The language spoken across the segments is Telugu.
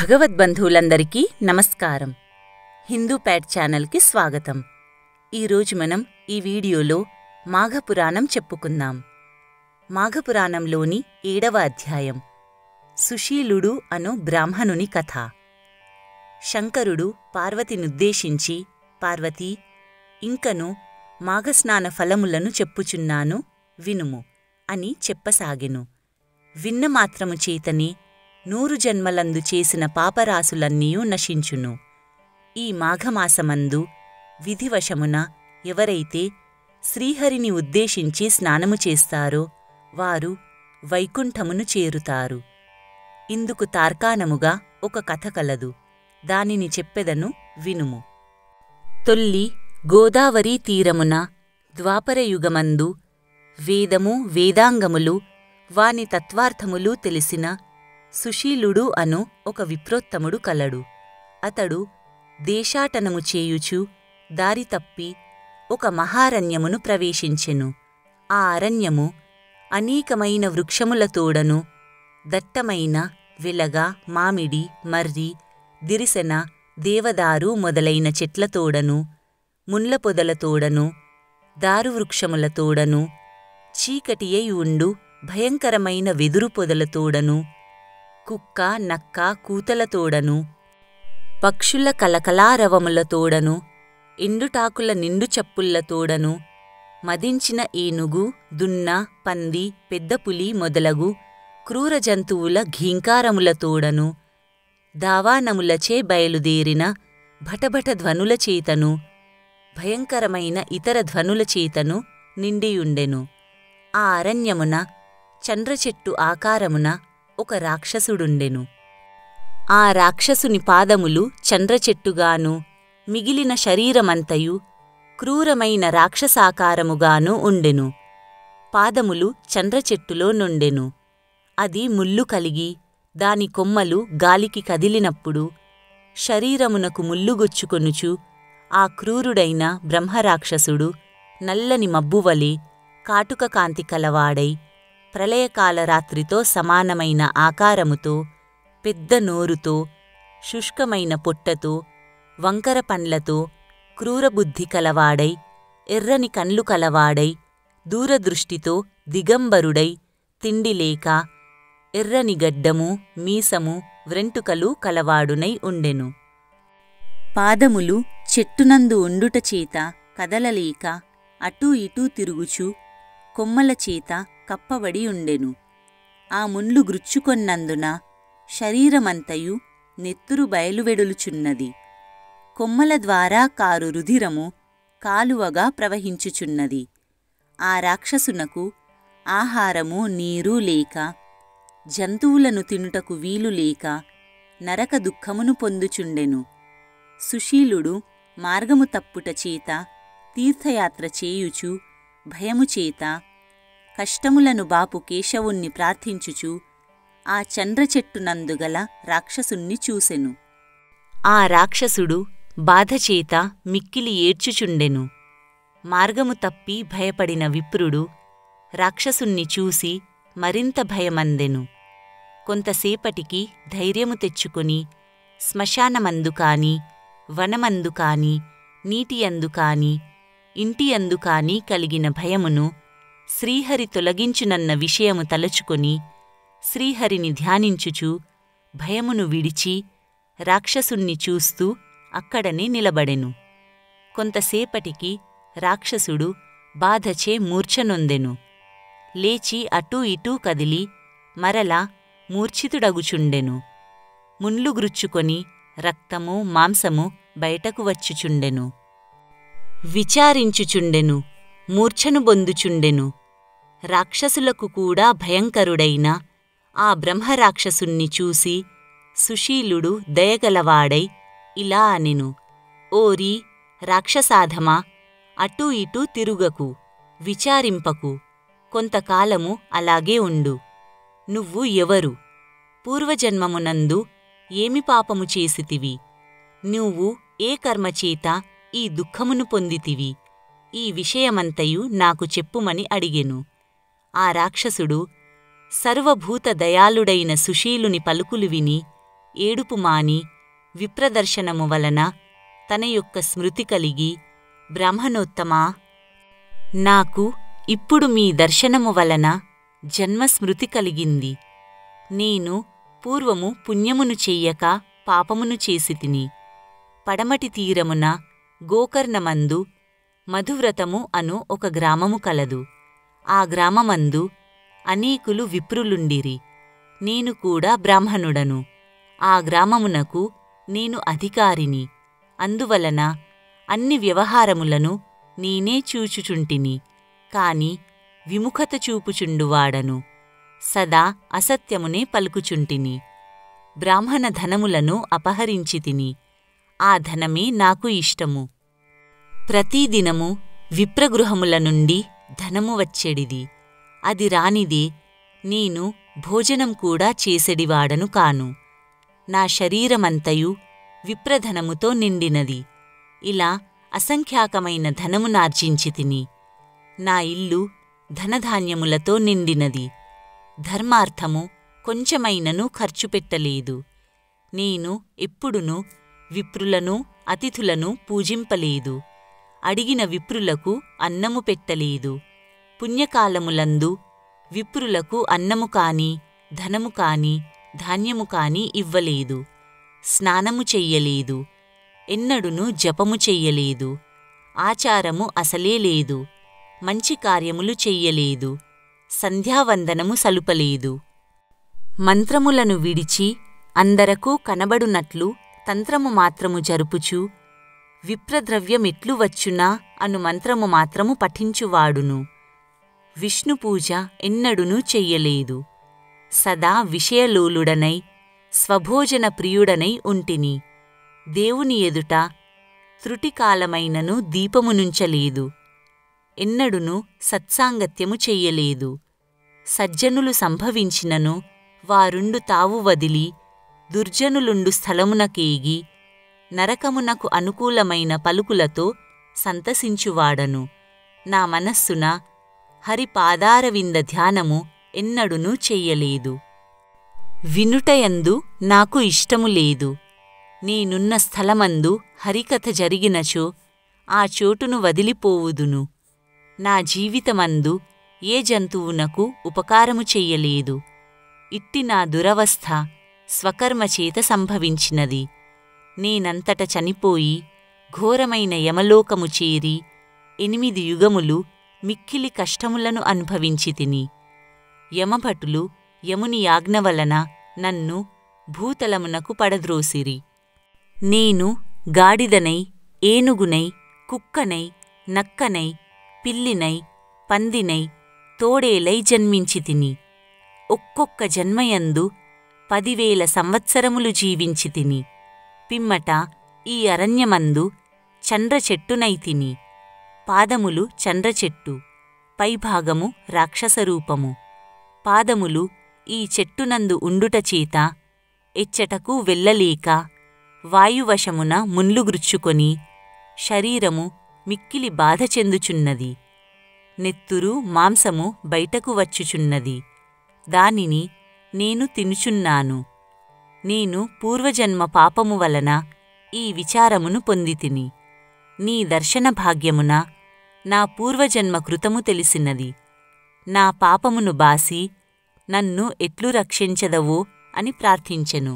భగవద్బంధువులందరికీ నమస్కారం. హిందూ ప్యాడ్ ఛానల్కి స్వాగతం. ఈరోజు మనం ఈ వీడియోలో మాఘపురాణం చెప్పుకుందాం. మాఘపురాణంలోని 7వ అధ్యాయం సుశీలుడు అను బ్రాహ్మణుని కథ. శంకరుడు పార్వతినుద్దేశించి, పార్వతీ, ఇంకను మాఘస్నాన ఫలములను చెప్పుచున్నాను, వినుము అని చెప్పసాగెను. విన్న మాత్రము చేతనే 100 జన్మలందు చేసిన పాపరాశులన్నీయూ నశించును. ఈ మాఘమాసమందు విధివశమున ఎవరైతే శ్రీహరిని ఉద్దేశించి స్నానము చేస్తారో వారు వైకుంఠమును చేరుతారు. ఇందుకు తార్కాణముగా ఒక కథ కలదు, దానిని చెప్పెదను, వినుము. తొల్లి గోదావరీ తీరమున ద్వాపరయుగమందు వేదము వేదాంగములు వాని తత్వార్థములు తెలిసిన సుశీలుడు అను ఒక విప్రోత్తముడు కలడు. అతడు దేశాటనము చేయుచు దారి తప్పి ఒక మహారణ్యమును ప్రవేశించెను. ఆ అరణ్యము అనేకమైన వృక్షములతోడను, దట్టమైన వెలగ, మామిడి, మర్రి, దిరిసెన, దేవదారు మొదలైన చెట్లతోడను, మున్ల పొదలతోడను, దారువృక్షములతోడను, చీకటియై ఉండు భయంకరమైన వెదురు పొదలతోడను, కుక్క నక్క కూతలతోడను, పక్షుల కలకలారవములతోడను, ఎండుటాకుల నిండు చప్పుళ్లతోడను, మదించిన ఏనుగు, దున్న, పంది, పెద్ద పులి మొదలగు క్రూర జంతువుల ఘీంకారములతోడను, దావానములచే బయలుదేరిన భటభట ధ్వనుల చేతను, భయంకరమైన ఇతర ధ్వనుల చేతను నిండియుండెను. ఆ అరణ్యమున చంద్రచెట్టు ఆకారమున ఒక రాక్షసుడుండెను. ఆ రాక్షసుని పాదములు చంద్రచెట్టుగాను, మిగిలిన శరీరమంతయు క్రూరమైన రాక్షసాకారముగాను ఉండెను. పాదములు చంద్రచెట్టులో నుండెను. అది ముల్లు కలిగి దాని కొమ్మలు గాలికి కదిలినప్పుడు శరీరమునకు ముల్లుగొచ్చుకొనుచు ఆ క్రూరుడైన బ్రహ్మరాక్షసుడు నల్లని మబ్బువలే కాటుక కాంతి కలవాడై, ప్రళయకాల రాత్రితో సమానమైన ఆకారముతో, పెద్ద నోరుతో, శుష్కమైన పొట్టతో, వంకర పండ్లతో, క్రూరబుద్ధి కలవాడై, ఎర్రని కండ్లు కలవాడై, దూరదృష్టితో, దిగంబరుడై, తిండిలేక, ఎర్రని గడ్డము, మీసము, వ్రెంటుకలు కలవాడునై ఉండెను. పాదములు చెట్టునందు ఉండుటచేత కదలలేక అటూ ఇటూ తిరుగుచు కొమ్మలచేత కప్పబడి ఉండెను. ఆ ముండ్లు గ్రుచ్చుకొన్నందున శరీరమంతయు నెత్తురు బయలువెడులుచున్నది. కొమ్మల ద్వారా కారు రుధిరము కాలువగా ప్రవహించుచున్నది. ఆ రాక్షసునకు ఆహారము నీరు లేక, జంతువులను తినుటకు వీలు లేక నరక దుఃఖమును పొందుచుండెను. సుశీలుడు మార్గము తప్పుట చేత తీర్థయాత్ర చేయుచు భయముచేత కష్టములను బాపు కేశవుణ్ణి ప్రార్థించుచు ఆ చంద్రచెట్టునందుగల రాక్షసుణ్ణి చూసెను. ఆ రాక్షసుడు బాధచేత మిక్కిలి ఏడ్చుచుండెను. మార్గము తప్పి భయపడిన విప్రుడు రాక్షసుణ్ణి చూసి మరింత భయమందెను. కొంతసేపటికి ధైర్యము తెచ్చుకొని శ్మశానమందు కాని, వనమందు కాని, నీటియందు కాని, ఇంటియందు కాని కలిగిన భయమును శ్రీహరి తొలగించునన్న విషయము తలచుకొని శ్రీహరిని ధ్యానించుచు భయమును విడిచి రాక్షసుణ్ణి చూస్తూ అక్కడనే నిలబడెను. కొంతసేపటికి రాక్షసుడు బాధచే మూర్ఛనొందెను. లేచి అటూ ఇటూ కదిలి మరలా మూర్ఛితుడగుచుండెను. మున్లు గ్రుచ్చుకొని రక్తము మాంసము బయటకు వచ్చుచుండెను. విచారించుచుండెను, మూర్ఛను బొందుచుండెను. రాక్షసులకు కూడా భయంకరుడైన ఆ బ్రహ్మరాక్షసుణ్ణి చూసి సుశీలుడు దయగలవాడై ఇలా అనెను, ఓరీ రాక్షసాధమా, అటూ ఇటూ తిరుగకు, విచారింపకు, కొంతకాలము అలాగే ఉండు. నువ్వు ఎవరు? పూర్వజన్మమునందు ఏమి పాపము చేసితివి? నువ్వు ఏ కర్మచేత ఈ దుఃఖమును పొందితివి? ఈ విషయమంతయు నాకు చెప్పుమని అడిగెను. ఆ రాక్షసుడు సర్వభూత దయాళుడైన సుశీలుని పలుకులు విని ఏడుపు మాని విప్రదర్శనము వలన తన యొక్క స్మృతి కలిగి, బ్రాహ్మణోత్తమా, నాకు ఇప్పుడు మీ దర్శనము వలన జన్మస్మృతి కలిగింది. నేను పూర్వము పుణ్యమును చెయ్యక పాపమును చేసితిని. పడమటి తీరమున గోకర్ణమందు మధువ్రతము అను ఒక గ్రామము కలదు. ఆ గ్రామమందు అనేకులు విప్రులుండిరి. నేను కూడా బ్రాహ్మణుడను. ఆ గ్రామమునకు నేను అధికారిని. అందువలన అన్ని వ్యవహారములను నేనే చూచుచుంటిని. కాని విముఖత చూపుచుండువాడను. సదా అసత్యమునే పలుకుచుంటిని. బ్రాహ్మణ ధనములను అపహరించితిని. ఆ ధనమే నాకు ఇష్టము. ప్రతిదినము విప్రగృహముల నుండి ధనము వచ్చెడిది. అది రానిదే నేను భోజనం కూడా చేసెడివాడను కాను. నా శరీరమంతయు విప్రధనముతో నిండినది. ఇలా అసంఖ్యాకమైన ధనమునార్జించితిని. నా ఇల్లు ధనధాన్యములతో నిండినది. ధర్మార్థము కొంచెమైనను ఖర్చు పెట్టలేదు. నేను ఎప్పుడునూ విప్రులను అతిథులను పూజింపలేదు. అడిగిన విప్రులకు అన్నము పెట్టలేదు. పుణ్యకాలములందు విప్రులకు అన్నము కాని, ధనము కాని, ధాన్యము కాని ఇవ్వలేదు. స్నానము చెయ్యలేదు. ఎన్నడునూ జపము చెయ్యలేదు. ఆచారము అసలే లేదు. మంచి కార్యములు చెయ్యలేదు. సంధ్యావందనము సలుపలేదు. మంత్రములను విడిచి అందరకు కనబడునట్లు తంత్రము మాత్రము జరుపుచు, విప్రద్రవ్యమెట్లు వచ్చునా అను మంత్రము మాత్రము పఠించువాడును. విష్ణుపూజ ఎన్నడునూ చెయ్యలేదు. సదా విషయలోలుడనై స్వభోజన ప్రియుడనై ఉంటిని. దేవుని ఎదుట త్రుటికాలమైనను దీపమునుంచలేదు. ఎన్నడునూ సత్సాంగత్యము చెయ్యలేదు. సజ్జనులు సంభవించినను వారుండు తావు వదిలి దుర్జనులుండు స్థలమునకేగి నరకమునకు అనుకూలమైన పలుకులతో సంతసించువాడను. నా మనస్సున హరిపాదారవింద ధ్యానము ఎన్నడునూ చెయ్యలేదు. వినుటయందు నాకు ఇష్టము లేదు. నేనున్న స్థలమందు హరికథ జరిగినచో ఆ చోటును వదిలిపోవుదును. నా జీవితమందు ఏ జంతువునకు ఉపకారము చెయ్యలేదు. ఇట్టి నా దురవస్థ స్వకర్మచేత సంభవించినది. నేనంతట చనిపోయి ఘోరమైన యమలోకము చేరి 8 యుగములు మిక్కిలి కష్టములను అనుభవించితిని. యమభటులు యముని యాజ్ఞ వలన నన్ను భూతలమునకు పడద్రోసిరి. నేను గాడిదనై, ఏనుగునై, కుక్కనై, నక్కనై, పిల్లినై, పందినై, తోడేలై జన్మించితిని. ఒక్కొక్క జన్మయందు 10,000 సంవత్సరములు జీవించితిని. పిమ్మట ఈ అరణ్యమందు చండ్రచెట్టునైతిని. పాదములు చండ్రచెట్టు, పైభాగము రాక్షసరూపము. పాదములు ఈ చెట్టునందు ఉండుటచేత ఎచ్చటకు వెళ్ళలేక వాయువశమున మున్లుగృచ్చుకొని శరీరము మిక్కిలి బాధ చెందుచున్నది. నెత్తురు మాంసము బయటకు వచ్చుచున్నది. దానిని నేను తినుచున్నాను. నేను పూర్వజన్మ పాపము వలన ఈ విచారమును పొందితిని. నీ దర్శన భాగ్యమున నా పూర్వజన్మ కృతము తెలిసినది. నా పాపమును బాసి నన్ను ఎట్లు రక్షించదవో అని ప్రార్థించెను.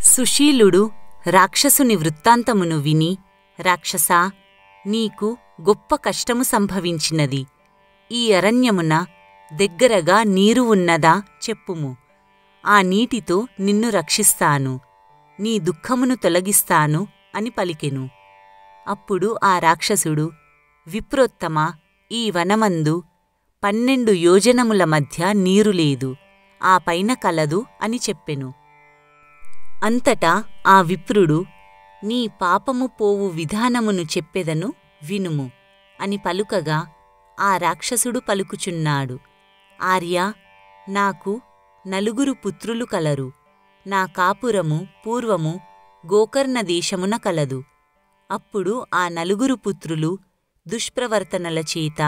సుశీలుడు రాక్షసుని వృత్తాంతమును విని, రాక్షసా, నీకు గొప్ప కష్టము సంభవించినది. ఈ అరణ్యమున దగ్గరగా నీరు ఉన్నదా చెప్పుము. ఆ నీటితో నిన్ను రక్షిస్తాను. నీ దుఃఖమును తొలగిస్తాను అని పలికెను. అప్పుడు ఆ రాక్షసుడు, విప్రోత్తమా, ఈ వనమందు 12 యోజనముల మధ్య నీరు లేదు, ఆ పైన కలదు అని చెప్పెను. అంతటా ఆ విప్రుడు, నీ పాపము పోవు విధానమును చెప్పెదను వినుము అని పలుకగా ఆ రాక్షసుడు పలుకుచున్నాడు. ఆర్యా, నాకు 4 పుత్రులు కలరు. నా కాపురము పూర్వము గోకర్ణ దేశమున కలదు. అప్పుడు ఆ 4 పుత్రులు దుష్ప్రవర్తనల చేత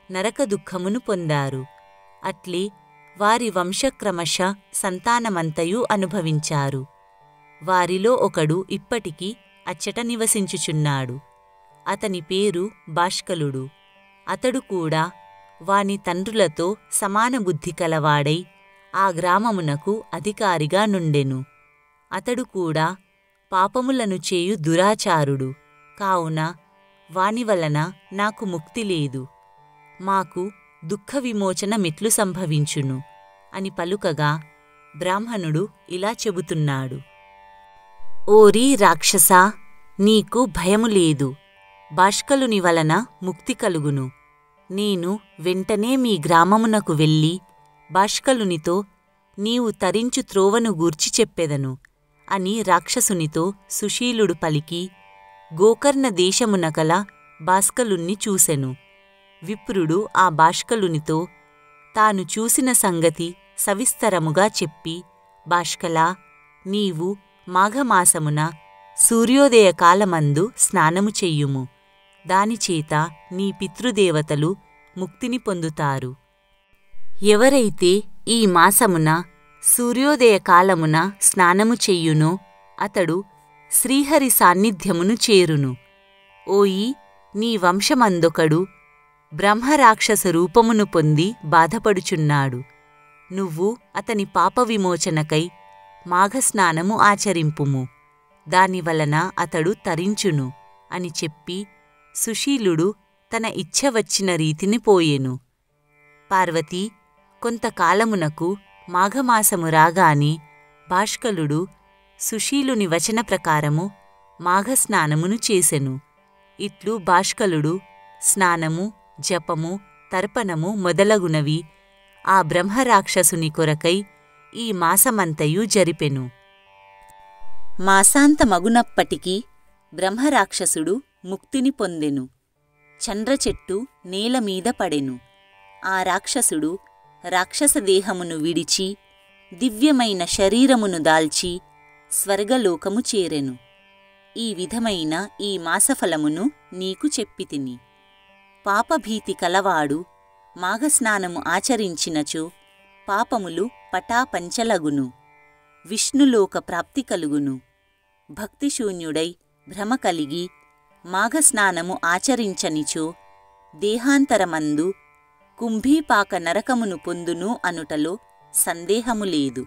నరక దుఃఖమును పొందారు. అట్లే వారి వంశక్రమశ సంతానమంతయు అనుభవించారు. వారిలో ఒకడు ఇప్పటికి అచ్చట నివసించుచున్నాడు. అతని పేరు బాష్కలుడు. అతడు కూడా వాని తండ్రులతో సమాన బుద్ధి కలవాడై ఆ గ్రామమునకు అధికారిగా నుండెను. అతడు కూడా పాపములను చేయు దురాచారుడు. కావున వాని వలన నాకు ముక్తి లేదు. మాకు దుఃఖ విమోచన మెట్లు సంభవించును అని పలుకగా బ్రాహ్మణుడు ఇలా చెబుతున్నాడు: ఓరి రాక్షసా, నీకు భయము లేదు. బాష్కలుని వలన ముక్తి కలుగును. నేను వెంటనే మీ గ్రామమునకు వెళ్ళి బాష్కలునితో నీవు తరించు త్రోవను గూర్చి చెప్పెదను అని రాక్షసునితో సుశీలుడు పలికి గోకర్ణ దేశమున కల బాష్కలుణ్ణి చూసెను. విప్రుడు ఆ బాష్కలునితో తాను చూసిన సంగతి సవిస్తరముగా చెప్పి, బాష్కలా, నీవు మాఘమాసమున సూర్యోదయ కాలమందు స్నానము చెయ్యుము. దానిచేత నీ పితృదేవతలు ముక్తిని పొందుతారు. ఎవరైతే ఈ మాసమున సూర్యోదయ కాలమున స్నానము చెయ్యునో అతడు శ్రీహరి సాన్నిధ్యమును చేరును. ఓయి, నీ వంశమందొకడు బ్రహ్మరాక్షస రూపమును పొంది బాధపడుచున్నాడు. నువ్వు అతని పాప విమోచనకై మాఘస్నానము ఆచరింపుము. దానివలన అతడు తరించును అని చెప్పి సుశీలుడు తన ఇచ్ఛ వచ్చిన రీతిని పోయెను. పార్వతీ, కొంతకాలమునకు మాఘమాసము రాగానే బాష్కలుడు సుశీలుని వచన ప్రకారము మాఘస్నానమును చేసెను. ఇట్లు బాష్కలుడు స్నానము, జపము, తర్పణము మొదలగునవి ఆ బ్రహ్మరాక్షసుని కొరకై ఈ మాసమంతయు జరిపెను. మాసాంతమగునప్పటికీ బ్రహ్మరాక్షసుడు ముక్తిని పొందెను. చంద్రచెట్టు నేలమీద పడెను. ఆ రాక్షసుడు రాక్షసదేహమును విడిచి దివ్యమైన శరీరమును దాల్చి స్వర్గలోకము చేరెను. ఈ విధమైన ఈ మాసఫలమును నీకు చెప్పితిని. పాపభీతి కలవాడు మాఘస్నానము ఆచరించినచో పాపములు పటాపంచలగును. విష్ణులోక ప్రాప్తి కలుగును. భక్తిశూన్యుడై భ్రమ కలిగి మాఘస్నానము ఆచరించనిచో దేహాంతరమందు కుంభీపాక నరకమును పొందును అనుటలో సందేహము లేదు.